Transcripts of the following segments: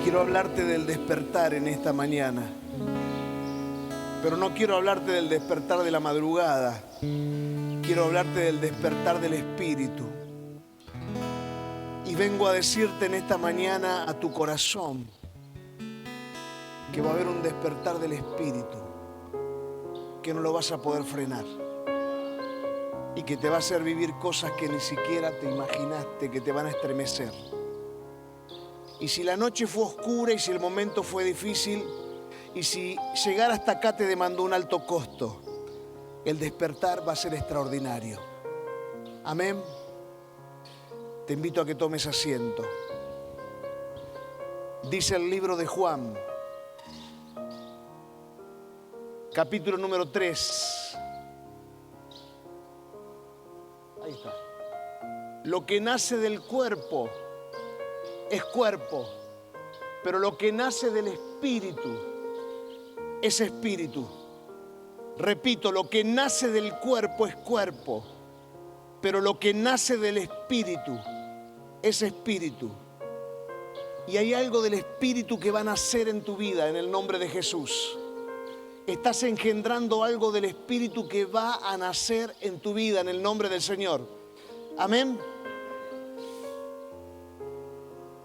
Quiero hablarte del despertar en esta mañana, pero no quiero hablarte del despertar de la madrugada. Quiero hablarte del despertar del Espíritu. Y vengo a decirte en esta mañana a tu corazón que va a haber un despertar del Espíritu que no lo vas a poder frenar y que te va a hacer vivir cosas que ni siquiera te imaginaste, que te van a estremecer. Y si la noche fue oscura y si el momento fue difícil y si llegar hasta acá te demandó un alto costo, el despertar va a ser extraordinario. Amén. Te invito a que tomes asiento. Dice el libro de Juan, capítulo número 3. Ahí está. Lo que nace del cuerpo es cuerpo, pero lo que nace del Espíritu es espíritu. Repito, lo que nace del cuerpo es cuerpo, pero lo que nace del Espíritu es espíritu. Y hay algo del Espíritu que va a nacer en tu vida en el nombre de Jesús. Estás engendrando algo del Espíritu que va a nacer en tu vida en el nombre del Señor. Amén.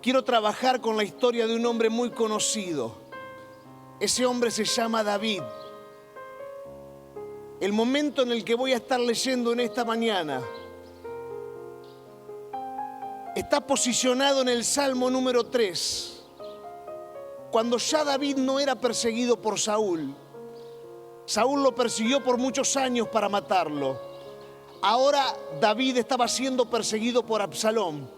Quiero trabajar con la historia de un hombre muy conocido. Ese hombre se llama David. El momento en el que voy a estar leyendo en esta mañana está posicionado en el Salmo número 3. Cuando ya David no era perseguido por Saúl. Saúl lo persiguió por muchos años para matarlo. Ahora David estaba siendo perseguido por Absalón.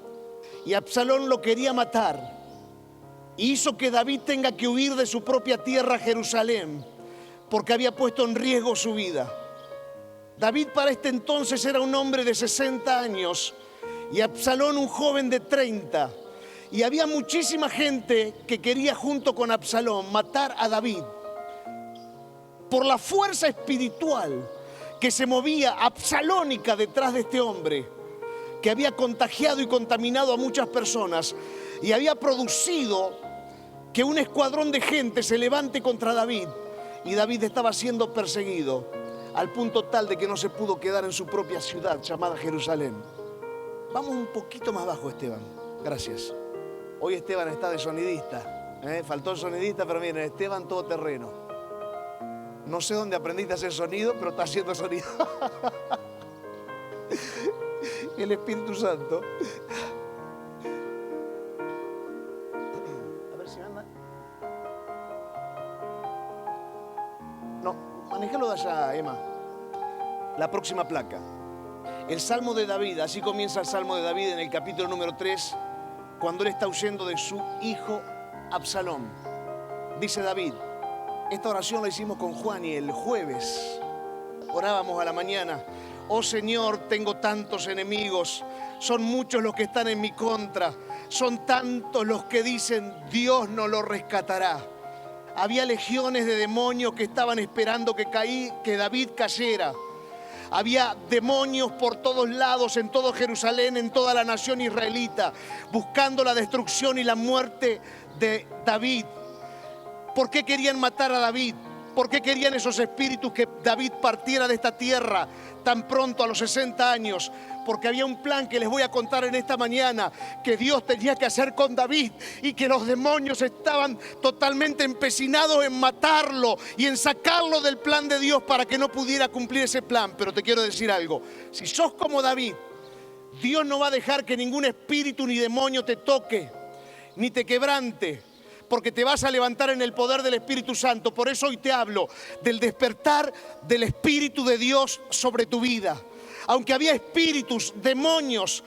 Y Absalón lo quería matar. Y hizo que David tenga que huir de su propia tierra, Jerusalén, porque había puesto en riesgo su vida. David para este entonces era un hombre de 60 años y Absalón un joven de 30. Y había muchísima gente que quería junto con Absalón matar a David. Por la fuerza espiritual que se movía absalónica detrás de este hombre, que había contagiado y contaminado a muchas personas y había producido que un escuadrón de gente se levante contra David. Y David estaba siendo perseguido al punto tal de que no se pudo quedar en su propia ciudad llamada Jerusalén. Vamos un poquito más bajo, Esteban. Gracias. Hoy Esteban está de sonidista. Faltó el sonidista, pero miren, Esteban todoterreno. No sé dónde aprendiste a hacer sonido, pero está haciendo sonido. El Espíritu Santo. A ver si anda. No, manéjalo de allá, Emma. La próxima placa. El Salmo de David, así comienza el Salmo de David en el capítulo número 3, cuando él está huyendo de su hijo Absalón. Dice David, esta oración la hicimos con Juan y el jueves orábamos a la mañana. Oh Señor, tengo tantos enemigos, son muchos los que están en mi contra, son tantos los que dicen Dios no lo rescatará. Había legiones de demonios que estaban esperando que David cayera. Había demonios por todos lados, en todo Jerusalén, en toda la nación israelita, buscando la destrucción y la muerte de David. ¿Por qué querían matar a David? ¿Por qué querían esos espíritus que David partiera de esta tierra tan pronto a los 60 años? Porque había un plan que les voy a contar en esta mañana que Dios tenía que hacer con David y que los demonios estaban totalmente empecinados en matarlo y en sacarlo del plan de Dios para que no pudiera cumplir ese plan. Pero te quiero decir algo, si sos como David, Dios no va a dejar que ningún espíritu ni demonio te toque, ni te quebrante, porque te vas a levantar en el poder del Espíritu Santo. Por eso hoy te hablo del despertar del Espíritu de Dios sobre tu vida. Aunque había espíritus, demonios,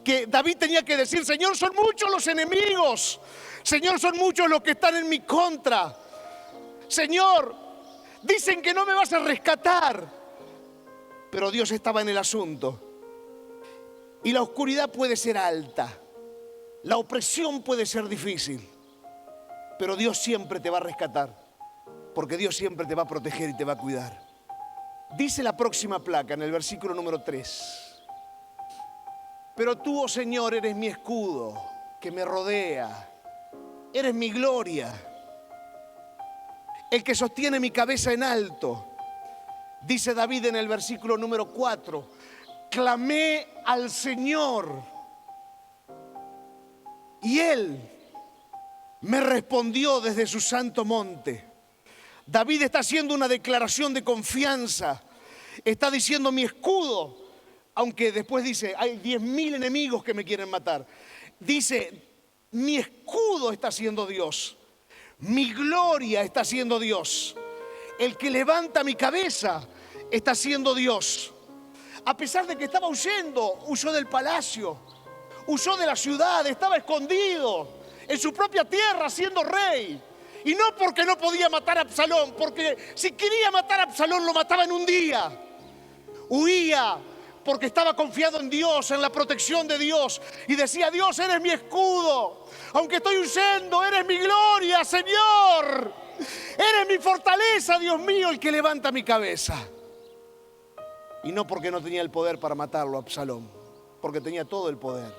que David tenía que decir, Señor, son muchos los enemigos. Señor, son muchos los que están en mi contra. Señor, dicen que no me vas a rescatar. Pero Dios estaba en el asunto. Y la oscuridad puede ser alta. La opresión puede ser difícil. Pero Dios siempre te va a rescatar, porque Dios siempre te va a proteger y te va a cuidar. Dice la próxima placa en el versículo número 3. Pero tú, oh Señor, eres mi escudo que me rodea. eres mi gloria, el que sostiene mi cabeza en alto. Dice David en el versículo número 4, clamé al Señor y Él me respondió desde su santo monte. David está haciendo una declaración de confianza. Está diciendo mi escudo, aunque después dice, hay 10.000 enemigos que me quieren matar. Dice, mi escudo está siendo Dios. Mi gloria está siendo Dios. El que levanta mi cabeza está siendo Dios. A pesar de que estaba huyendo, huyó del palacio, huyó de la ciudad, estaba escondido en su propia tierra siendo rey. Y no porque no podía matar a Absalón, porque si quería matar a Absalón lo mataba en un día. Huía porque estaba confiado en Dios, en la protección de Dios. Y decía, Dios, eres mi escudo. Aunque estoy huyendo, eres mi gloria, Señor. Eres mi fortaleza, Dios mío, el que levanta mi cabeza. Y no porque no tenía el poder para matarlo a Absalón, porque tenía todo el poder.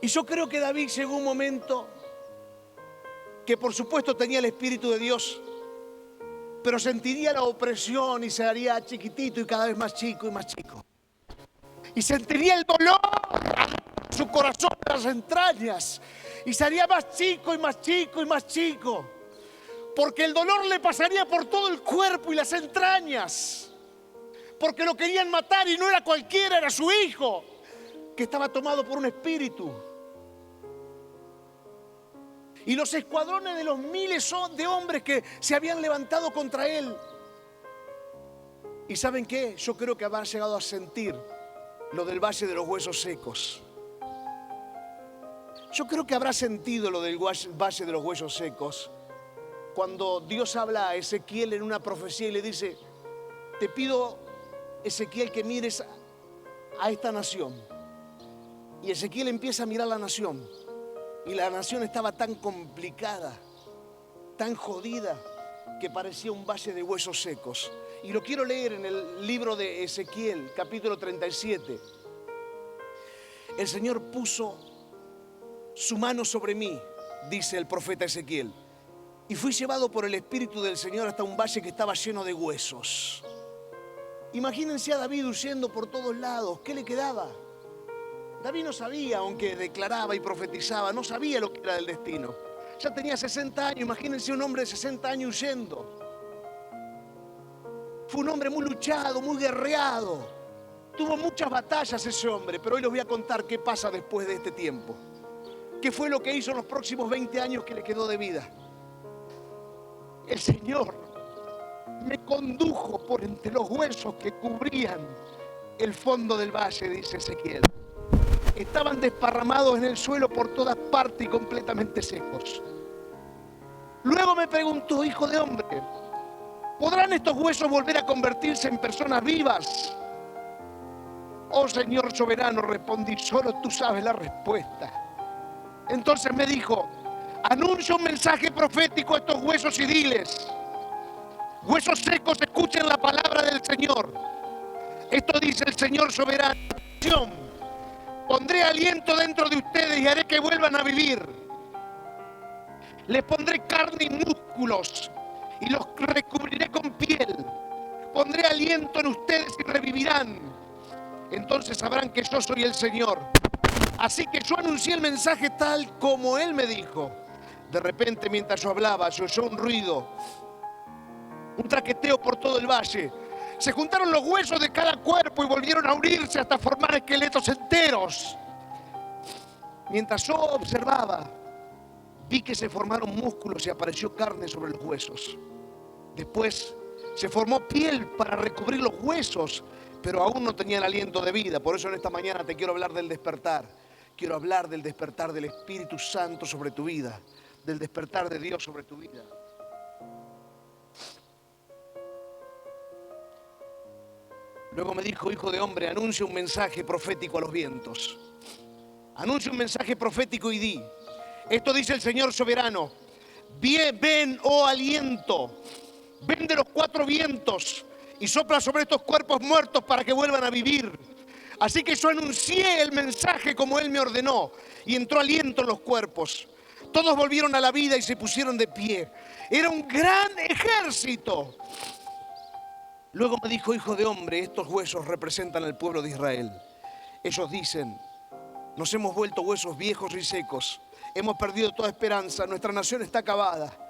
Y yo creo que David llegó un momento que por supuesto tenía el Espíritu de Dios, pero sentiría la opresión y se haría chiquitito y cada vez más chico y más chico. Y sentiría el dolor en su corazón, en las entrañas. Y se haría más chico y más chico y más chico. Porque el dolor le pasaría por todo el cuerpo y las entrañas. Porque lo querían matar y no era cualquiera, era su hijo, que estaba tomado por un espíritu. Y los escuadrones de los miles de hombres que se habían levantado contra él. ¿Y saben qué? Yo creo que habrá llegado a sentir lo del Valle de los Huesos Secos. Yo creo que habrá sentido lo del Valle de los Huesos Secos cuando Dios habla a Ezequiel en una profecía y le dice, te pido, Ezequiel, que mires a esta nación. Y Ezequiel empieza a mirar la nación. Y la nación estaba tan complicada, tan jodida, que parecía un valle de huesos secos. Y lo quiero leer en el libro de Ezequiel, capítulo 37. El Señor puso su mano sobre mí, dice el profeta Ezequiel, y fui llevado por el Espíritu del Señor hasta un valle que estaba lleno de huesos. Imagínense a David huyendo por todos lados. ¿Qué le quedaba? David no sabía, aunque declaraba y profetizaba, no sabía lo que era el destino. Ya tenía 60 años, imagínense un hombre de 60 años huyendo. Fue un hombre muy luchado, muy guerreado. Tuvo muchas batallas ese hombre, pero hoy les voy a contar qué pasa después de este tiempo. ¿Qué fue lo que hizo en los próximos 20 años que le quedó de vida? El Señor me condujo por entre los huesos que cubrían el fondo del valle, dice Ezequiel. Estaban desparramados en el suelo por todas partes y completamente secos. Luego me preguntó, hijo de hombre, ¿podrán estos huesos volver a convertirse en personas vivas? Oh Señor soberano, respondí, solo tú sabes la respuesta. Entonces me dijo, anuncia un mensaje profético a estos huesos y diles, huesos secos, escuchen la palabra del Señor. Esto dice el Señor soberano. Pondré aliento dentro de ustedes y haré que vuelvan a vivir. Les pondré carne y músculos y los recubriré con piel. Pondré aliento en ustedes y revivirán. Entonces sabrán que yo soy el Señor. Así que yo anuncié el mensaje tal como Él me dijo. De repente, mientras yo hablaba, se oyó un ruido, un traqueteo por todo el valle. Se juntaron los huesos de cada cuerpo y volvieron a unirse hasta formar esqueletos enteros. Mientras yo observaba, vi que se formaron músculos y apareció carne sobre los huesos. Después se formó piel para recubrir los huesos, pero aún no tenían aliento de vida. Por eso en esta mañana te quiero hablar del despertar. Quiero hablar del despertar del Espíritu Santo sobre tu vida, del despertar de Dios sobre tu vida. Luego me dijo, hijo de hombre, anuncia un mensaje profético a los vientos. Anuncia un mensaje profético y di, esto dice el Señor soberano, ven, oh aliento, ven de los 4 vientos y sopla sobre estos cuerpos muertos para que vuelvan a vivir. Así que yo anuncié el mensaje como Él me ordenó y entró aliento en los cuerpos. Todos volvieron a la vida y se pusieron de pie. Era un gran ejército. Luego me dijo: hijo de hombre, estos huesos representan al pueblo de Israel. Ellos dicen: nos hemos vuelto huesos viejos y secos. Hemos perdido toda esperanza. Nuestra nación está acabada.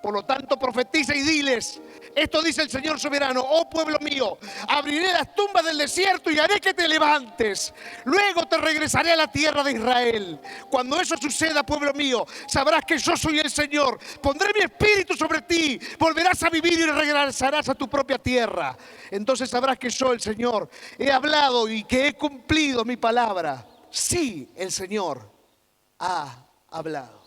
Por lo tanto, profetiza y diles: esto dice el Señor soberano: oh pueblo mío, abriré las tumbas del desierto y haré que te levantes. Luego te regresaré a la tierra de Israel. Cuando eso suceda, pueblo mío, sabrás que yo soy el Señor. Pondré mi espíritu sobre ti. Volverás a vivir y regresarás a tu propia tierra. Entonces sabrás que yo, el Señor, he hablado y que he cumplido mi palabra. Sí, el Señor ha hablado.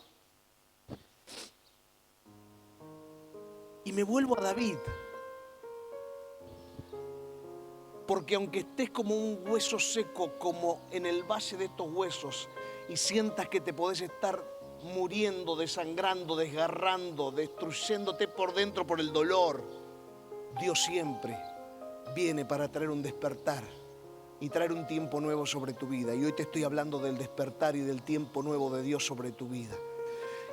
Y me vuelvo a David, porque aunque estés como un hueso seco, como en el valle de estos huesos, y sientas que te podés estar muriendo, desangrando, desgarrando, destruyéndote por dentro por el dolor, Dios siempre viene para traer un despertar y traer un tiempo nuevo sobre tu vida. Y hoy te estoy hablando del despertar y del tiempo nuevo de Dios sobre tu vida.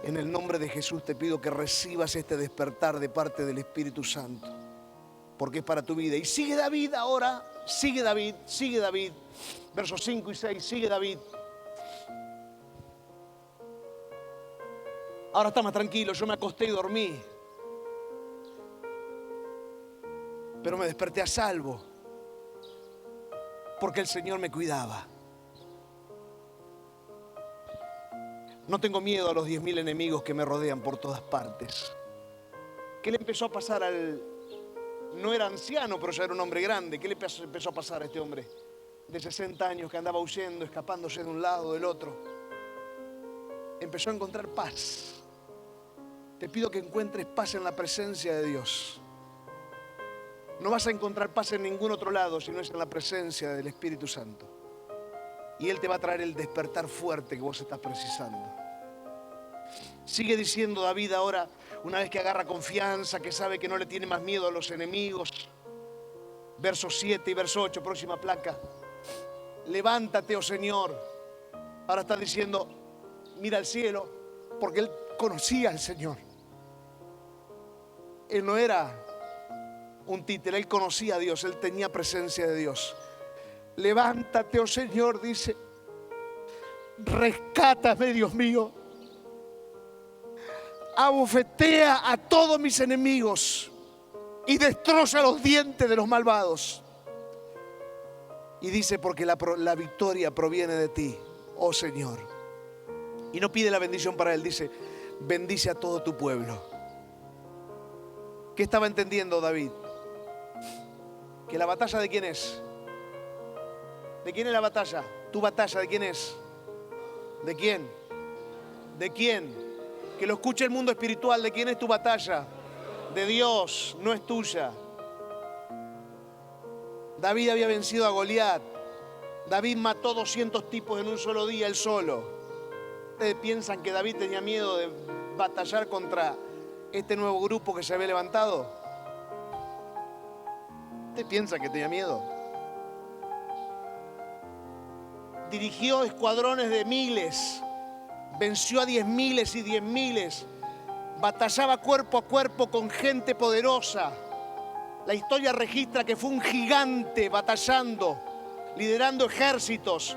En el nombre de Jesús te pido que recibas este despertar de parte del Espíritu Santo, porque es para tu vida. Y sigue David ahora, sigue David. Versos 5 y 6, sigue David. Ahora está más tranquilo, yo me acosté y dormí, pero me desperté a salvo, porque el Señor me cuidaba. No tengo miedo a los 10.000 enemigos que me rodean por todas partes. ¿Qué le empezó a pasar al... No era anciano, pero ya era un hombre grande. ¿Qué le empezó a pasar a este hombre de 60 años que andaba huyendo, escapándose de un lado, del otro? Empezó a encontrar paz. Te pido que encuentres paz en la presencia de Dios. No vas a encontrar paz en ningún otro lado si no es en la presencia del Espíritu Santo. Y Él te va a traer el despertar fuerte que vos estás precisando. Sigue diciendo David ahora, una vez que agarra confianza, que sabe que no le tiene más miedo a los enemigos. Versos 7 y verso 8, próxima placa. Levántate, oh Señor. Ahora está diciendo, mira al cielo, porque él conocía al Señor. Él no era un títere, él conocía a Dios, él tenía presencia de Dios. Levántate, oh Señor, dice, rescátame, Dios mío. Abofetea a todos mis enemigos y destroza los dientes de los malvados. Y dice, porque la victoria proviene de ti, oh Señor. Y no pide la bendición para él, dice, bendice a todo tu pueblo. ¿Qué estaba entendiendo David? Que la batalla, ¿de quién es? ¿De quién es la batalla? ¿Tu batalla de quién es? ¿De quién? ¿De quién? Que lo escuche el mundo espiritual. ¿De quién es tu batalla? De Dios, no es tuya. David había vencido a Goliat. David mató 200 tipos en un solo día, él solo. ¿Ustedes piensan que David tenía miedo de batallar contra este nuevo grupo que se había levantado? ¿Ustedes piensan que tenía miedo? Dirigió escuadrones de miles, venció a 10.000 y 10.000, batallaba cuerpo a cuerpo con gente poderosa. La historia registra que fue un gigante batallando, liderando ejércitos.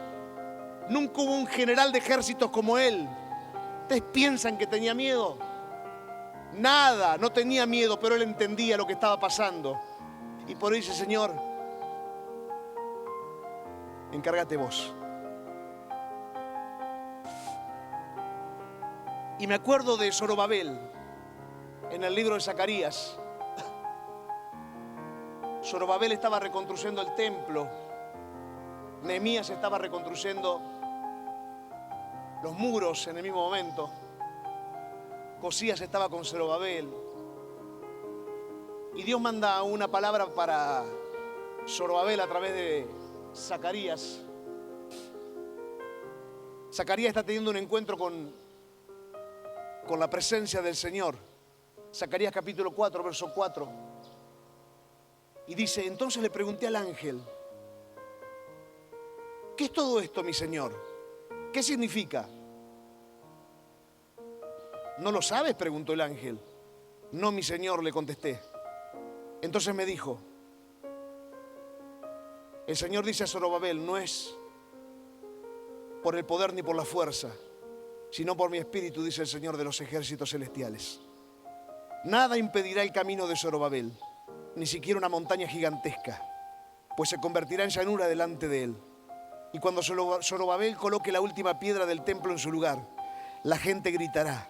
Nunca hubo un general de ejércitos como él. ¿Ustedes piensan que tenía miedo? Nada, no tenía miedo, pero él entendía lo que estaba pasando. Y por eso dice, Señor, encárgate vos. Y me acuerdo de Zorobabel en el libro de Zacarías. Zorobabel estaba reconstruyendo el templo. Nehemías estaba reconstruyendo los muros en el mismo momento. Josías estaba con Zorobabel. Y Dios manda una palabra para Zorobabel a través de Zacarías. Zacarías está teniendo un encuentro con la presencia del Señor. Zacarías capítulo 4, verso 4. Y dice, entonces le pregunté al ángel, ¿qué es todo esto, mi Señor? ¿Qué significa? ¿No lo sabes?, preguntó el ángel. No, mi señor, le contesté. Entonces me dijo, el Señor dice a Zorobabel, no es por el poder ni por la fuerza, sino por mi espíritu, dice el Señor de los ejércitos celestiales. Nada impedirá el camino de Zorobabel, ni siquiera una montaña gigantesca, pues se convertirá en llanura delante de él. Y cuando Zorobabel coloque la última piedra del templo en su lugar, la gente gritará,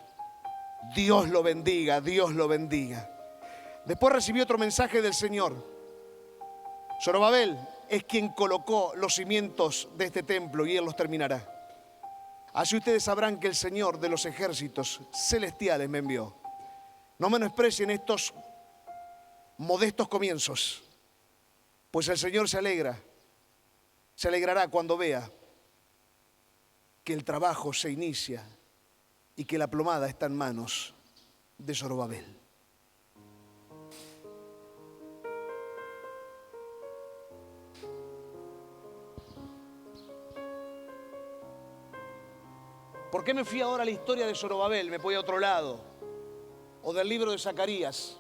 Dios lo bendiga, Dios lo bendiga. Después recibí otro mensaje del Señor. Zorobabel es quien colocó los cimientos de este templo y él los terminará. Así ustedes sabrán que el Señor de los ejércitos celestiales me envió. No menosprecien estos modestos comienzos, pues el Señor se alegrará cuando vea que el trabajo se inicia y que la plomada está en manos de Zorobabel. ¿Por qué me fui ahora a la historia de Zorobabel? Me voy a otro lado. O del libro de Zacarías.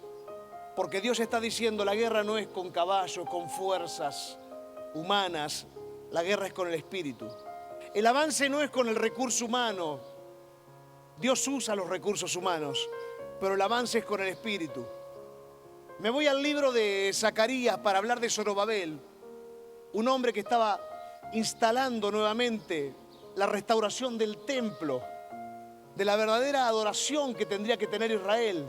Porque Dios está diciendo, la guerra no es con caballos, con fuerzas humanas. La guerra es con el espíritu. El avance no es con el recurso humano. Dios usa los recursos humanos, pero el avance es con el espíritu. Me voy al libro de Zacarías para hablar de Zorobabel. Un hombre que estaba instalando nuevamente la restauración del templo, de la verdadera adoración que tendría que tener Israel.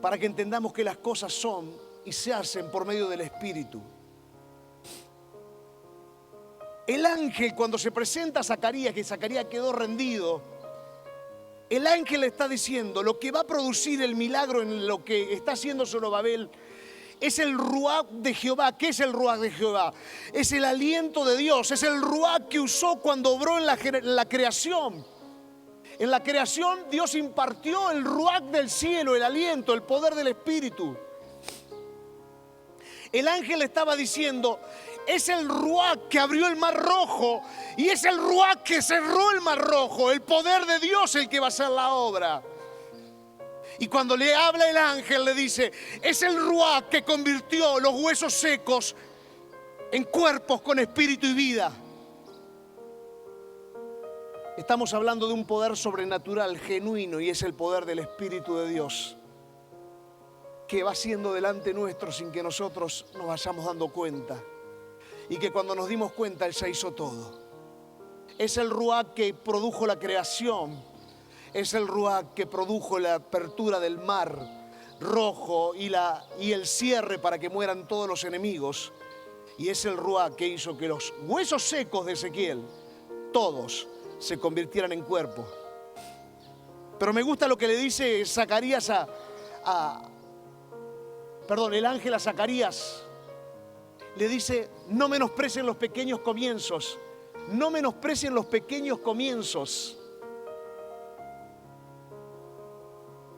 Para que entendamos que las cosas son y se hacen por medio del Espíritu. El ángel, cuando se presenta a Zacarías, que Zacarías quedó rendido, el ángel le está diciendo, lo que va a producir el milagro en lo que está haciendo Zorobabel es el ruaj de Jehová. ¿Qué es el ruaj de Jehová? Es el aliento de Dios, es el ruaj que usó cuando obró en la creación. En la creación Dios impartió el ruaj del cielo, el aliento, el poder del Espíritu. El ángel estaba diciendo, es el ruaj que abrió el mar rojo y es el ruaj que cerró el mar rojo, el poder de Dios el que va a hacer la obra. Y cuando le habla el ángel le dice, es el ruaj que convirtió los huesos secos en cuerpos con espíritu y vida. Estamos hablando de un poder sobrenatural, genuino, y es el poder del Espíritu de Dios, que va siendo delante nuestro sin que nosotros nos vayamos dando cuenta. Y que cuando nos dimos cuenta, Él se hizo todo. Es el ruaj que produjo la creación. Es el ruaj que produjo la apertura del mar rojo y el cierre para que mueran todos los enemigos. Y es el ruaj que hizo que los huesos secos de Ezequiel, todos, se convirtieran en cuerpo. Pero me gusta lo que le dice Zacarías el ángel a Zacarías. Le dice, no menosprecien los pequeños comienzos. No menosprecien los pequeños comienzos.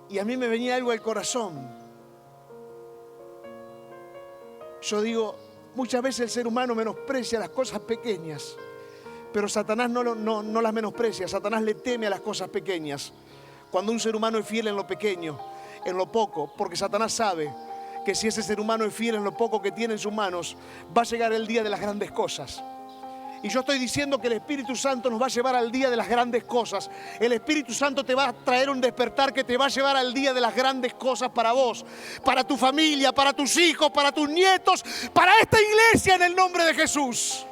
Y a mí me venía algo al corazón. Yo digo, muchas veces el ser humano menosprecia las cosas pequeñas. Pero Satanás no las menosprecia. Satanás le teme a las cosas pequeñas. Cuando un ser humano es fiel en lo pequeño, en lo poco, porque Satanás sabe que si ese ser humano es fiel en lo poco que tiene en sus manos, va a llegar el día de las grandes cosas. Y yo estoy diciendo que el Espíritu Santo nos va a llevar al día de las grandes cosas. El Espíritu Santo te va a traer un despertar que te va a llevar al día de las grandes cosas para vos, para tu familia, para tus hijos, para tus nietos, para esta iglesia en el nombre de Jesús.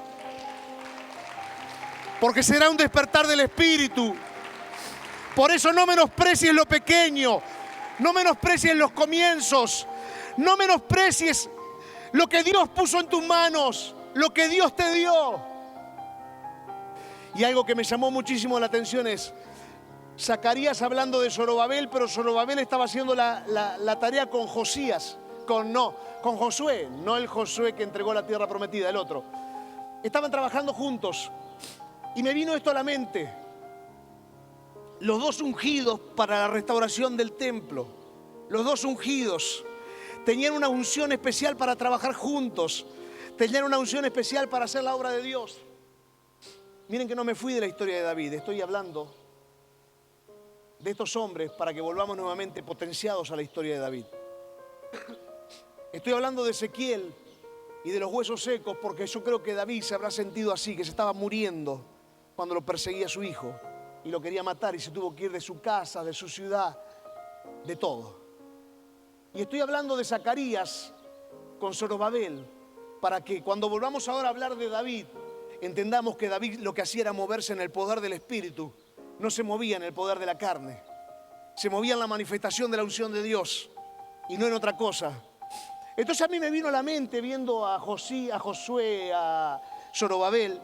Porque será un despertar del Espíritu. Por eso no menosprecies lo pequeño, no menosprecies los comienzos, no menosprecies lo que Dios puso en tus manos, lo que Dios te dio. Y algo que me llamó muchísimo la atención es Zacarías hablando de Zorobabel, pero Zorobabel estaba haciendo la tarea con Josías, con Josué, no el Josué que entregó la tierra prometida, el otro. Estaban trabajando juntos. Y me vino esto a la mente. Los dos ungidos para la restauración del templo. Los dos ungidos tenían una unción especial para trabajar juntos. Tenían una unción especial para hacer la obra de Dios. Miren que no me fui de la historia de David, estoy hablando de estos hombres para que volvamos nuevamente potenciados a la historia de David. Estoy hablando de Ezequiel y de los huesos secos porque yo creo que David se habrá sentido así, que se estaba muriendo cuando lo perseguía su hijo y lo quería matar y se tuvo que ir de su casa, de su ciudad, de todo. Y estoy hablando de Zacarías con Zorobabel para que cuando volvamos ahora a hablar de David, entendamos que David lo que hacía era moverse en el poder del Espíritu, no se movía en el poder de la carne, se movía en la manifestación de la unción de Dios y no en otra cosa. Entonces a mí me vino a la mente viendo a Josué, a Zorobabel.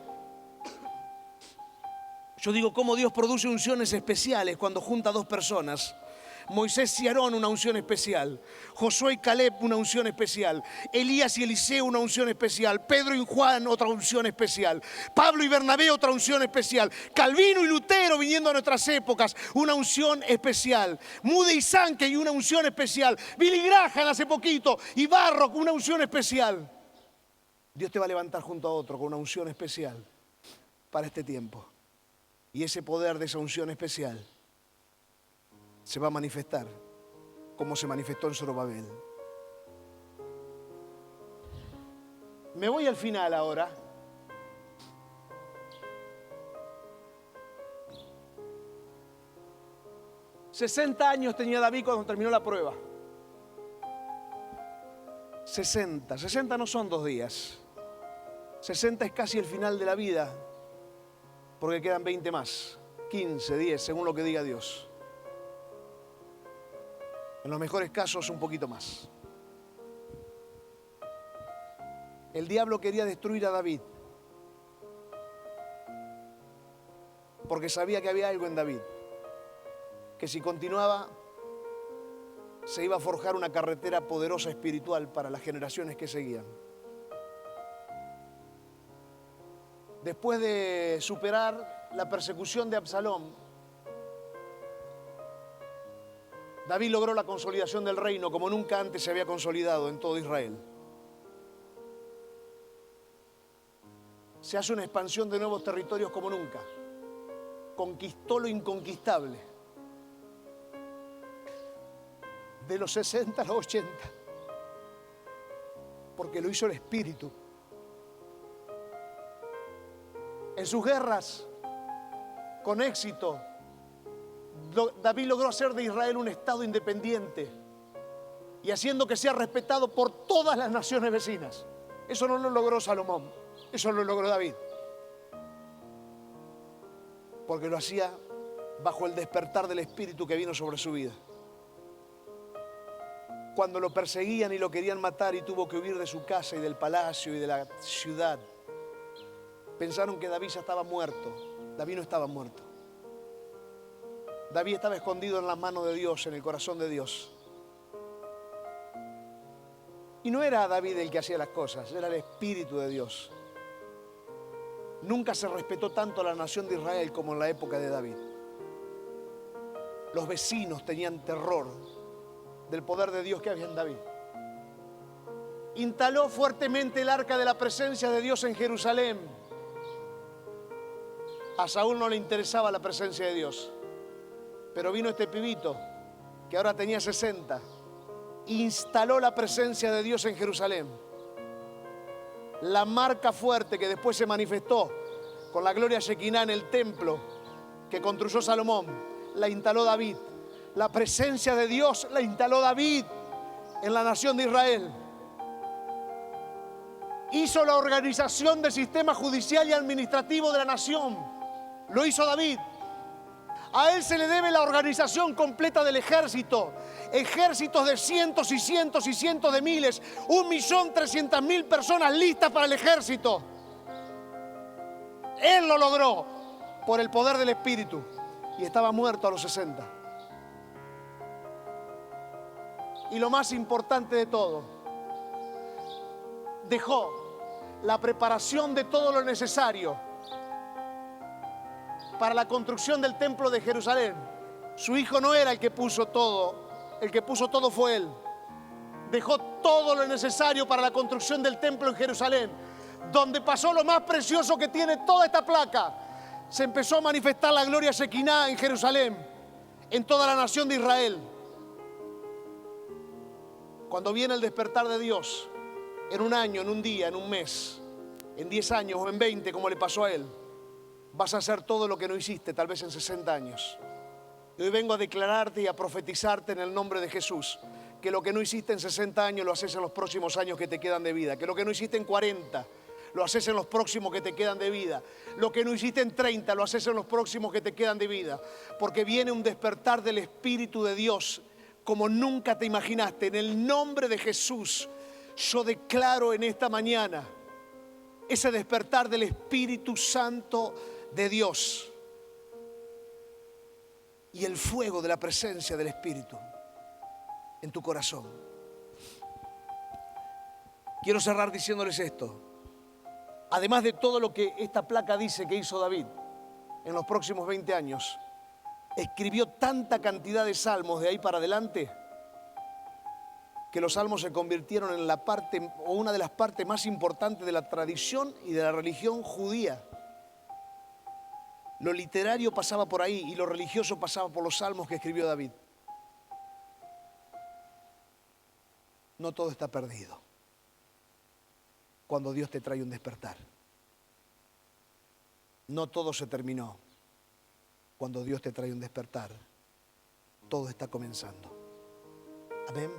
Yo digo cómo Dios produce unciones especiales cuando junta a dos personas. Moisés y Aarón, una unción especial. Josué y Caleb, una unción especial. Elías y Eliseo, una unción especial. Pedro y Juan, otra unción especial. Pablo y Bernabé, otra unción especial. Calvino y Lutero, viniendo a nuestras épocas, una unción especial. Moody y Sankey, una unción especial. Billy Graham hace poquito y Barrock, una unción especial. Dios te va a levantar junto a otro con una unción especial para este tiempo. Y ese poder de esa unción especial se va a manifestar como se manifestó en Zorobabel. Me voy al final ahora. $60 años tenía David cuando terminó la prueba. 60 no son 2 días. 60 es casi el final de la vida, porque quedan 20 más, 15, 10, según lo que diga Dios. En los mejores casos, un poquito más. El diablo quería destruir a David porque sabía que había algo en David, que si continuaba se iba a forjar una carretera poderosa espiritual para las generaciones que seguían. Después de superar la persecución de Absalón, David logró la consolidación del reino como nunca antes se había consolidado en todo Israel. Se hace una expansión de nuevos territorios como nunca. Conquistó lo inconquistable. De los 60 a los 80. Porque lo hizo el Espíritu. En sus guerras, con éxito, David logró hacer de Israel un estado independiente y haciendo que sea respetado por todas las naciones vecinas. Eso no lo logró Salomón, eso lo logró David. Porque lo hacía bajo el despertar del Espíritu que vino sobre su vida. Cuando lo perseguían y lo querían matar y tuvo que huir de su casa y del palacio y de la ciudad, pensaron que David ya estaba muerto. David no estaba muerto. David estaba escondido en las manos de Dios, en el corazón de Dios. Y no era David el que hacía las cosas, era el Espíritu de Dios. Nunca se respetó tanto a la nación de Israel como en la época de David. Los vecinos tenían terror del poder de Dios que había en David. Instaló fuertemente el arca de la presencia de Dios en Jerusalén. A Saúl no le interesaba la presencia de Dios. Pero vino este pibito, que ahora tenía 60, instaló la presencia de Dios en Jerusalén. La marca fuerte que después se manifestó con la gloria Shekinah en el templo que construyó Salomón, la instaló David. La presencia de Dios la instaló David en la nación de Israel. Hizo la organización del sistema judicial y administrativo de la nación. Lo hizo David. A él se le debe la organización completa del ejército. Ejércitos de cientos y cientos y cientos de miles. 1.300.000 personas listas para el ejército. Él lo logró por el poder del Espíritu. Y estaba muerto a los 60. Y lo más importante de todo, dejó la preparación de todo lo necesario para la construcción del templo de Jerusalén. Su hijo no era el que puso todo, el que puso todo fue él. Dejó todo lo necesario para la construcción del templo en Jerusalén, donde pasó lo más precioso que tiene toda esta placa. se empezó a manifestar la gloria Shekinah en Jerusalén, en toda la nación de Israel. Cuando viene el despertar de Dios, en un año, en un día, en un mes, en 10 años o en 20, como le pasó a él, vas a hacer todo lo que no hiciste, tal vez en 60 años. Y hoy vengo a declararte y a profetizarte en el nombre de Jesús, que lo que no hiciste en 60 años lo haces en los próximos años que te quedan de vida, que lo que no hiciste en 40 lo haces en los próximos que te quedan de vida, lo que no hiciste en 30 lo haces en los próximos que te quedan de vida, porque viene un despertar del Espíritu de Dios como nunca te imaginaste. En el nombre de Jesús, yo declaro en esta mañana ese despertar del Espíritu Santo de Dios y el fuego de la presencia del Espíritu en tu corazón. Quiero cerrar diciéndoles esto. Además de todo lo que esta placa dice que hizo David en los próximos 20 años, escribió tanta cantidad de salmos de ahí para adelante que los salmos se convirtieron en la parte o una de las partes más importantes de la tradición y de la religión judía. Lo literario pasaba por ahí y lo religioso pasaba por los salmos que escribió David. No todo está perdido cuando Dios te trae un despertar. No todo se terminó cuando Dios te trae un despertar. Todo está comenzando. Amén.